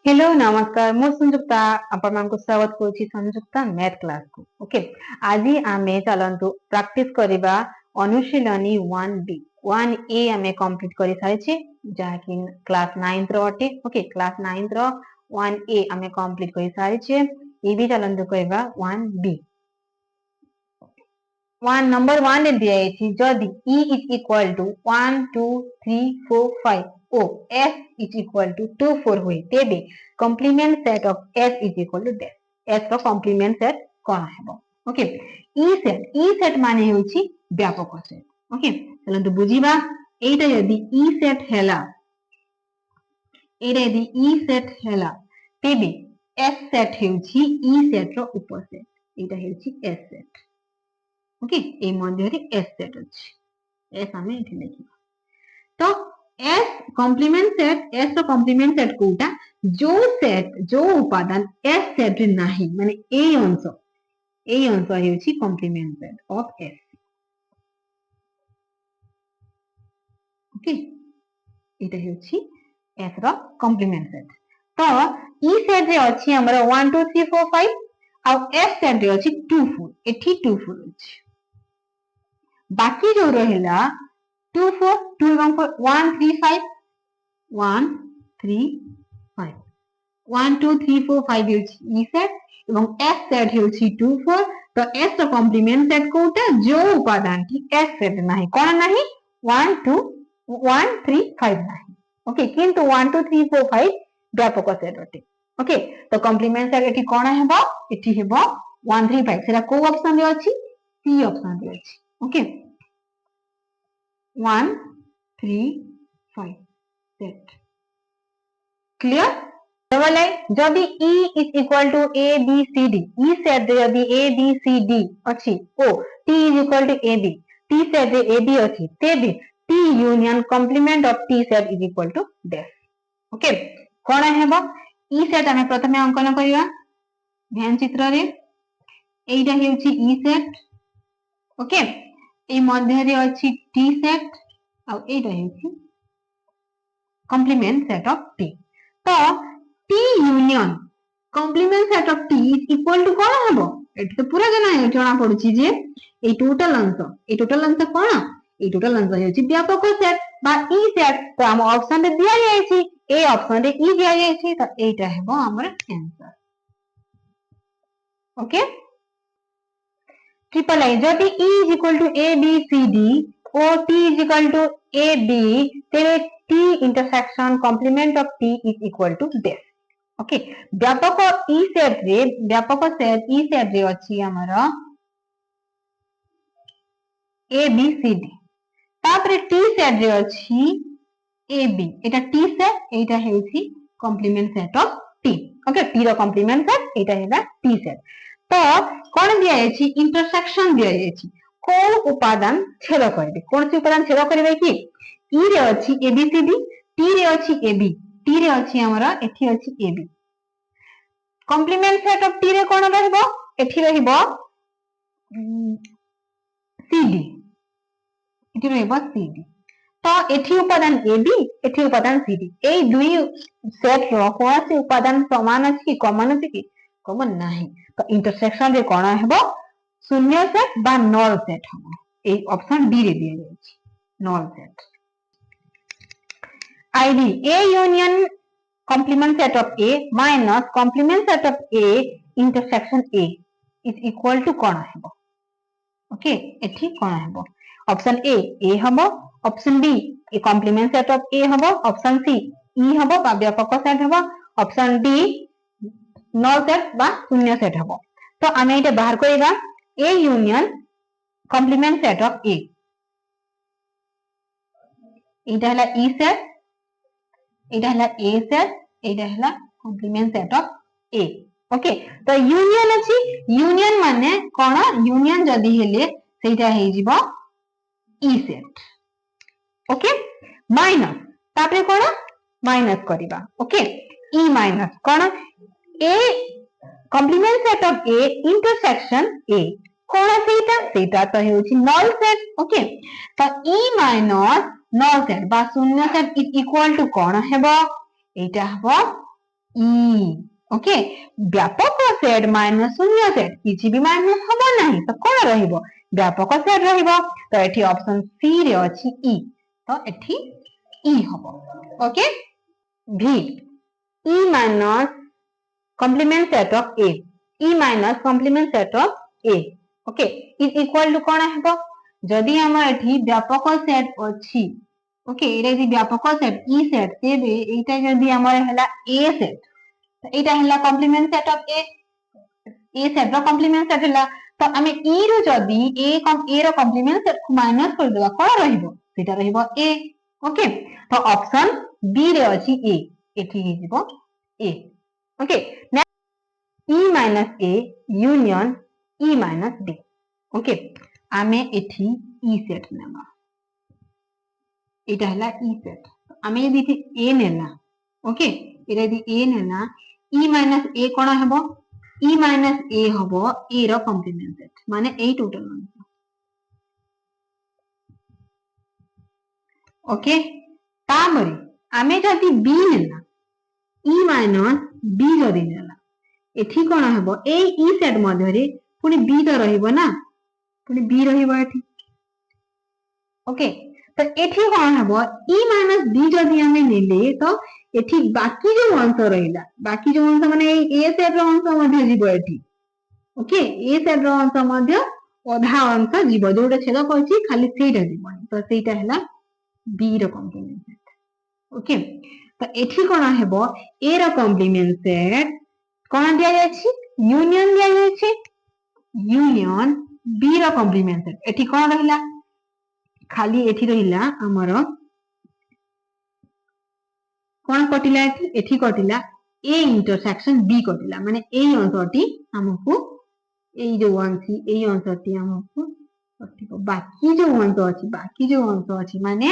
Hello नमस्कार मु संयुक्ता आपण मानक स्वागत करूची संयुक्ता मैथ क्लास को ओके आज आमे चलंतु प्रैक्टिस करबा अनुशीलनी 1b 1a आमे कंप्लीट करि सारिछे जाकी क्लास 9th रो अटे ओके क्लास 9th रो 1a आमे कंप्लीट करि सारिछे ए भी चलंतु करबा 1b 1 नंबर 1 रे दिया है जदि e is equal to 1 2 3 4 5 o s is equal to 2 4 हुए तेबे complement set of s is equal to this s रो कॉम्प्लीमेंट सेट कोन हेबो ओके e सेट माने होची व्यापक सेट ओके चलन तो बुझीबा एटा यदि e सेट हेला एटा यदि e सेट हेला तेबे s सेट हेउची e सेट रो उपसेट एटा हेउची s सेट ओके ए मध्य रे s सेट अछि s हमें एठी लिखिबा तो s कॉम्प्लीमेंट सेट s रो कॉम्प्लीमेंट सेट कोटा जो उपादान s सेट रे नाही माने ए अंश हेउची complement set of s okay एटा हेउची s रो कॉम्प्लीमेंट सेट तो e सेट रे अछि हमर 1 2 3 4 5 आ s सेट रे अछि 2 4 एठी 2 4 अछि बाकी जो रहेला 2 4 2 एवं 1 3 5 1 3 5 1 2 3 4 5 हेउची e सेट एवं s सेट हेउची 2 4 तो s रो कॉम्प्लीमेंट सेट कोटा जो उपादान की s सेट नाही कोन नाही 1 2 1 3 5 नाही ओके किंतु 1 2 3 4 5 व्यापक सेट अटे ओके तो कॉम्प्लीमेंट सेट एठी कोन हेबो एठी हेबो 1 3 5 सेला को ऑप्शन रे अछि सी ऑप्शन रे अछि ओके 1 3 5 सेट क्लियर डबल है जदि e is equal to a b c d e set रे यदि a b c d अछि ओ t is equal to a b t set रे a b अछि तेबे t union complement of t set is equal to this okay कोन हेबो e set हमें प्रथमे अंकन करिया ध्यान चित्र रे एइटा हेउची e सेट ओके ए मध्य रे अछि t सेट आ एइटा हेउची कॉम्प्लीमेंट सेट ऑफ t तो t union complement set of t is equal to कोन हेबो एट तो पूरा जणा पडुची जे ए टोटल अंश कोन ए टोटल अंश हेउची व्यापक सेट बा e सेट तो हम ऑप्शन रे दिया जायछि ए ऑप्शन रे e दिया जायछि तो एइटा हेबो हमर आंसर ओके ट्रिपल आई जदि e is equal to a b c d o t is equal to a b तेरे t intersection complement of t is equal to this okay व्यापक e set रे व्यापक set e set रे अछि हमर a b c d तापरे t set रे अछि a b एटा t सेट एटा हेउछि complement set of t okay t रो कॉम्प्लीमेंट सेट एटा हेला t सेट तो कोन दिया अछि इंटरसेक्शन दिया अछि कोन उपादान छेद करबे कोन से उपादान छेद करबे कि e रे अछि abcd t रे अछि ab t रे अछि हमरा एठी अछि ab complement set of t रे कोन रहबो एठी रहबो cd एठी रहबो cd तो एठी उपादान ab एठी उपादान cd ए दुई सेट रो कोन से उपादान समान अछि कॉमन अछि कि कॉमन नाही तो इंटरसेक्शन रे कोन हेबो शून्य सेट बा नल सेट हम ए ऑप्शन डी रे दिया जाय नल सेट आईडी A union complement set of A minus complement set of A intersection A is equal to कोन हेबो ओके एठी कोन हेबो ऑप्शन ए हबो option B A complement set of A हबो ऑप्शन सी ई हबो बा व्यापक सेट हबो ऑप्शन डी नल सेट बा शून्य सेट हबो तो आमे एटा बाहर करिबा A union complement set of A एटा हला ई सेट एटा हला ए सेट एटा हला complement set of A okay तो यूनियन अछि यूनियन माने कोन यूनियन जदी हेले सेटा हे जिवो ई सेट ओके माइनस तापरे कोन माइनस करिबा ओके ई माइनस कोन A complement set of A intersection A कोन सेटा तो हेउची नल सेट ओके तो e माइनस नल सेट बा शून्य सेट इज इक्वल टू कोन हेबो एटा हबो ই ओके व्यापक सेट माइनस शून्य सेट किछि भी माइनस हबो नाही तो कोन रहिबो व्यापक सेट रहिबो तो एठी ऑप्शन सी रे अछि ई तो एठी ई हबो okay v e minus complement set of a e minus complement set of a okay is equal to कोन हबो जदी हमर एठी व्यापक सेट अछि ओके एटा जदी व्यापक सेट ई सेट तेबे एटा जदी हमर हला a सेट एटा हला complement set of A set रो कॉम्प्लीमेंट सेट हला तो हमें ई रो जदी ए रो कॉम्प्लीमेंट सेट को माइनस कर देबा कोन रहिबो सेटा रहिबो ए ओके तो ऑप्शन बी रे अछि ए एठी हि जिवो ए okay next E minus A union E minus B okay आमे एठी ई सेट नेबा एटा हला ई सेट आमे यदि ए नेला ओके एटा यदि ए नेला e minus a कोन हबो e minus a हबो a रो कॉम्प्लीमेंट सेट माने a total answer okay Tamri आमे जदी b नेला e minus b जदी नेला एठी कोन हबो a e सेट मध्ये रे पुनी b तो रहिबो ना पुनी b रहिबो एठी ओके तो एठी कोन हबो e minus b जदी हमें नेले तो एठी बाकी जो अंश रहिला बाकी जो अंश माने ए सेट रो अंश मध्ये जीवो एठी ओके ए सेट रो अंश मध्ये अधा अंश जीवो जोटा छेद कहछि खाली सेटा जीवो तो सेटा हला बी रो कॉम्प्लीमेंट सेट ओके तो एठी कोन हेबो ए रो कॉम्प्लीमेंट सेट कोन दिया जायछि यूनियन दिया जायछि यूनियन बी रो कॉम्प्लीमेंट सेट एठी कोन रहिला खाली एठी रहिला हमरो कोन कटिला एठी कटिला ए इंटरसेक्शन बी कटिला माने ए अंशटी हमकु ए जो अंशी ए अंशटी हमकु कटिको बाकी जो अंश अछि माने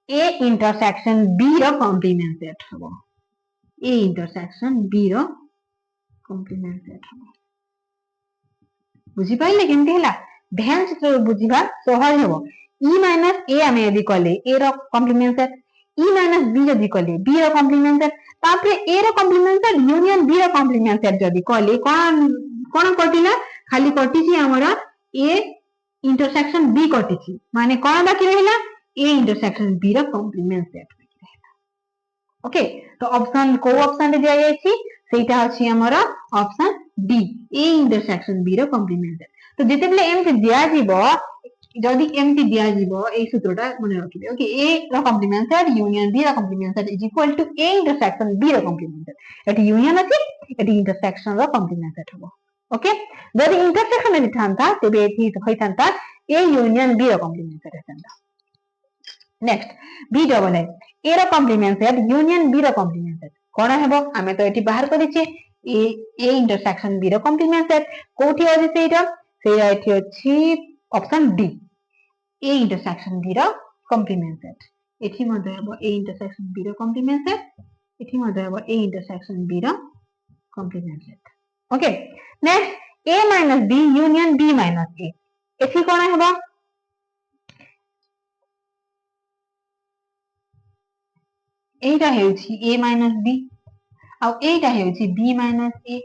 ए इंटरसेक्शन बी रो कॉम्प्लीमेंट सेट हबो ए इंटरसेक्शन बी रो कॉम्प्लीमेंट सेट हबो बुझी पाइले केमती हला ध्यान से बुझिबा सहज हबो e माइनस a आमे यदि कले a रो complement set e minus b जदि कले b रो कॉम्प्लीमेंट सेट तापरे a रो कॉम्प्लीमेंट सेट यूनियन b रो कॉम्प्लीमेंट सेट जदि कले कोन कोन कटिला खाली कटिछि हमरा a इंटरसेक्शन b कटिछि माने कोन बाकी रहिला a इंटरसेक्शन b रो कॉम्प्लीमेंट सेट ओके तो ऑप्शन को ऑप्शन रे दिया जायछि सेटा अछि हमरा option D a intersection b रो कॉम्प्लीमेंट सेट तो जेतेबले एमति दिया जिवो जदि एमती दिया जिवो ए सूत्रटा मने रखिबे ओके ए रो कॉम्प्लीमेंट सेट यूनियन बी रो complement set is equal to A intersection B रो कॉम्प्लीमेंट सेट एटी यूनियन अछि एटी इंटरसेक्शन रो कॉम्प्लीमेंट सेट हबो ओके जदि इंटरसेक्शन एति थांता तेबे एति होइतांता ए यूनियन बी रो कॉम्प्लीमेंट सेट हेतांता नेक्स्ट बी डबल ए रो कॉम्प्लीमेंट सेट यूनियन बी रो कॉम्प्लीमेंट सेट कोन हेबो आमे तो एति बाहर करिछि ए इंटरसेक्शन बी रो कॉम्प्लीमेंट सेट कोठी अछि सेटा एठी अछि option D A intersection B रो कॉम्प्लीमेंट सेट एठी मध्ये हेबो ए इंटरसेक्शन बी रो कॉम्प्लीमेंट सेट एठी मध्ये हेबो ए इंटरसेक्शन बी रो complement set okay next A minus B union B minus A एठी कोन हेबो एटा हेउछि ए माइनस बी आ एटा हेउछि बी माइनस ए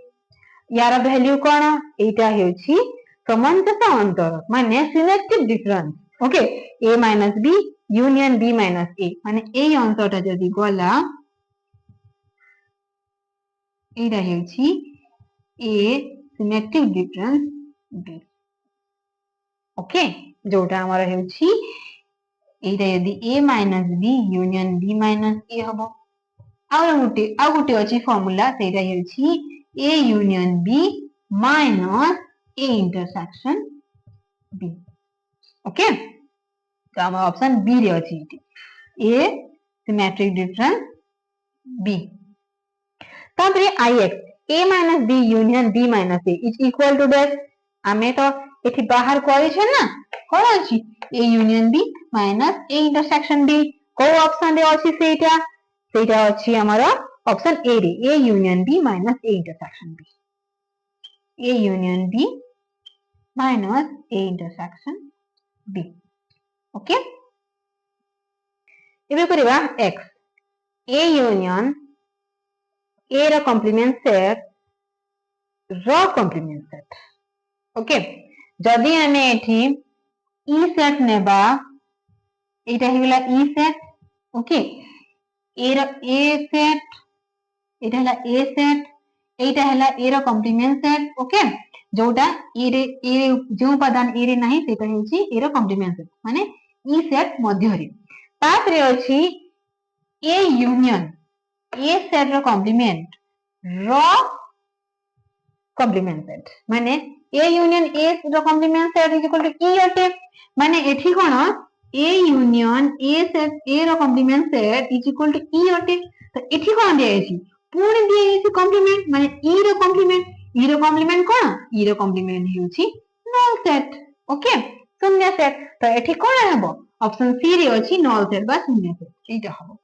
यार वैल्यू कोन एटा हेउछि समांतर अंतर माने symmetric difference okay a minus b union b minus a माने ए अंशटा जदि गला एटा हेउछि a symmetric difference b okay जोटा हमर हेउछि एटा यदि a minus b union b minus a हबो आ गुटे अछि फार्मूला सेटा हेउछि a union b minus a intersection b okay तो हम ऑप्शन बी रे अछि ए सिमेट्रिक डिफरेंस बी तापरे आईएक्स A minus B union B minus A is equal to that हमें तो एठी बाहर करै छै ना कोन अछि A union B minus A intersection B को ऑप्शन रे अछि सेटा अछि हमरा ऑप्शन ए रे A union B minus A intersection B A union B minus A intersection B okay एबे करिबा x a यूनियन ए रो कॉम्प्लीमेंट सेट रो कॉम्प्लीमेंट सेट ओके जदि आमे एठी ई सेट नेबा एटा हेगला ई set okay A row A set एटा हला ए सेट एटा हला ए रो कॉम्प्लीमेंट सेट ओके जोटा ए जो उपादान ए रे नाही सेटा हेउची ए रो कॉम्प्लीमेंट सेट माने ई सेट मध्य रे तापरे अछि ए यूनियन ए सेट रो कॉम्प्लीमेंट रो कॉम्प्लीमेंट सेट माने ए यूनियन ए रो complement set is equal to E अटे माने एठी कोन A union A set A रो complement set is equal to E अटे तो एठी कोन दिया अछि पूर्ण दिया अछि कॉम्प्लीमेंट माने ई रो कॉम्प्लीमेंट ई रो कॉम्प्लीमेंट कोन ई रो कॉम्प्लीमेंट हेउची नल सेट ओके शून्य सेट तो एठी कोन हबो ऑप्शन सी रे अछि नल सेट बा शून्य सेट एटा हबो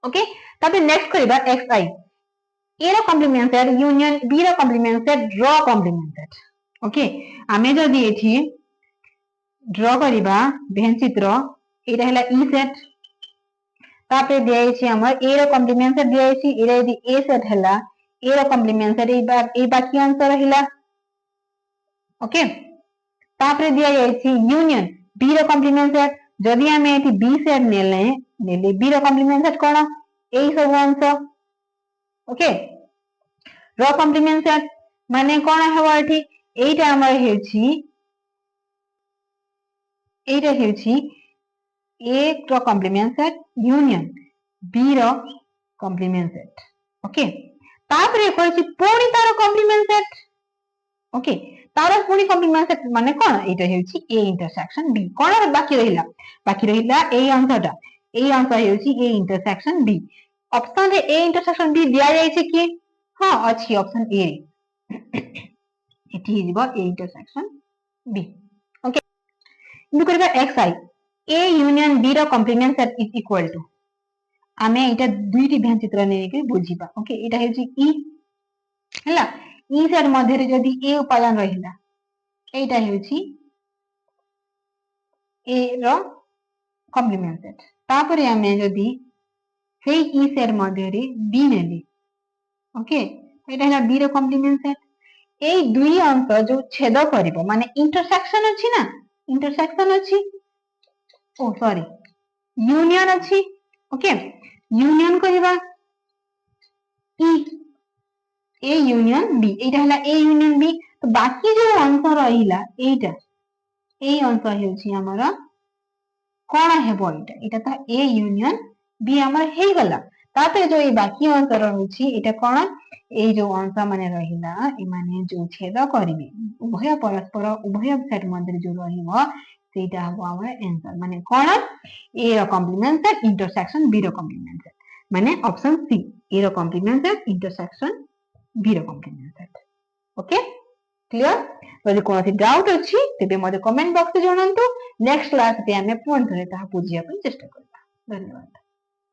ओके तबे नेक्स्ट करिबा एक्स आई ए रो कॉम्प्लीमेंट सेट यूनियन बी रो complement set draw complement set okay आमे जदी एठी ड्रॉ करिबा बेहन चित्र एटा हला ई सेट तापे दिया अछि हमर ए रो कॉम्प्लीमेंट सेट दिया अछि एरा यदि ए सेट हला ए रो कॉम्प्लीमेंट सेट ए बाकी आंसर रहिला ओके तापरे दिया अछि यूनियन बी रो कॉम्प्लीमेंट सेट जदी आमे एठी बी सेट नेले बी रो कॉम्प्लीमेंट सेट कोन एई सब आंसर ओके रो कॉम्प्लीमेंट सेट माने कोन हेबो एठी एटा हमर हेछि एटा हेछि ए रो कॉम्प्लीमेंट सेट यूनियन बी रो कॉम्प्लीमेंट सेट ओके तापरे कहछि पुणी तार कॉम्प्लीमेंट सेट ओके तार पुणी कॉम्प्लीमेंट सेट माने कोन एटा हेछि ए इंटरसेक्शन बी कोन बाकी रहिला ए आंसर हेछि ए इंटरसेक्शन बी ऑप्शन रे ए इंटरसेक्शन बी दिया जाय छै कि हां अछि ऑप्शन ए एठी हिजबो ए इंटरसेक्शन बी ओके इनु करबा एक्स आई ए यूनियन बी रो complement set is equal to आमे एटा दुईटी भ्यान चित्र नै के बुझिबा ओके एटा हेछि ई हला ई सेट मध्ये रे जदी ए उपादान रहिला एटा हेछि ए रो कॉम्प्लीमेंट सेट तापरे आमे जदी सेई ई सेट मध्ये रे बी नेली ओके एटा हला बी रो कॉम्प्लीमेंट सेट ए दुई अंक जो छेद करिवो माने इंटरसेक्शन अछि ना इंटरसेक्शन अछि ओ सॉरी यूनियन अछि ओके यूनियन करिबा ई ए यूनियन बी एटा हला ए यूनियन बी तो बाकी जो अंक रहिला एटा ए अंक हेउछि हमरा कोन हेबो एटा तो ए यूनियन बी हमर हे गला ताते जो ए बाकी अंक रहउछि एटा कोन ए जो अंक माने रहिला ए माने जो छेद करिवे उभय परस्पर उभय सेट मध्ये जो रहिबो सेटा हबो हमर आंसर माने कोन ए रो कॉम्प्लीमेंट सेट इंटरसेक्शन बी रो कॉम्प्लीमेंट सेट माने ऑप्शन सी ए रो कॉम्प्लीमेंट सेट इंटरसेक्शन बी रो कॉम्प्लीमेंट सेट ओके क्लियर যদি কোনोसी डाउट अछि तेबे मते कमेंट बॉक्स रे जणांतु नेक्स्ट क्लास रे हमें फोन करे ताहा बुझिया ପାଇଁ चेष्टा करबा धन्यवाद।